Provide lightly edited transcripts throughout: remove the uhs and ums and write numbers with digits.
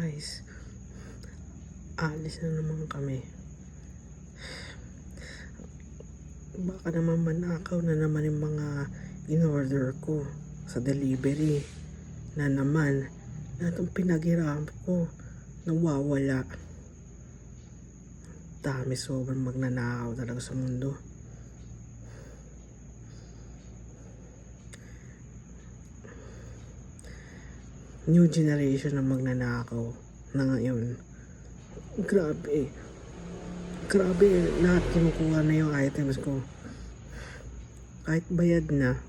Guys, alis na naman kami. Baka naman manakaw na naman yung mga in-order ko sa delivery. Na naman, na itong pinaghirapan ko, nawawala. Dami sobrang magnanakaw talaga sa mundo. New generation na magnanakaw na ngayon. Grabe. Grabe, lahat kinukuha na yung items ko. Kahit bayad na,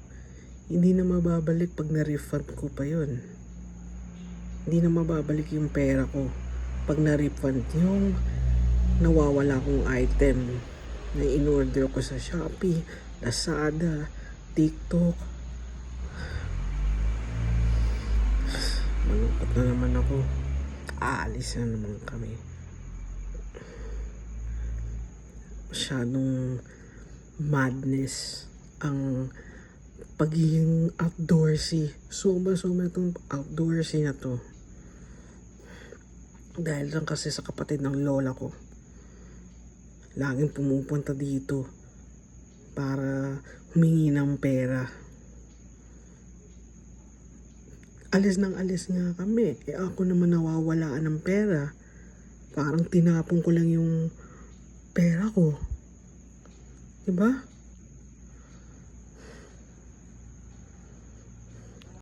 hindi na mababalik pag na-refund ko pa yun. Hindi na mababalik yung pera ko pag na-refund yung nawawala kong item na in-order ko sa Shopee, Lazada, TikTok. Malungkot na naman ako. Aalis na naman kami. Masyadong madness ang pagiging outdoorsy. Sobra itong outdoorsy na to. Dahil lang kasi sa kapatid ng lola ko. Laging pumupunta dito para humingi ng pera. Alis nga kami. Ako naman nawawalaan ng pera. Parang tinapon ko lang yung pera ko. Diba?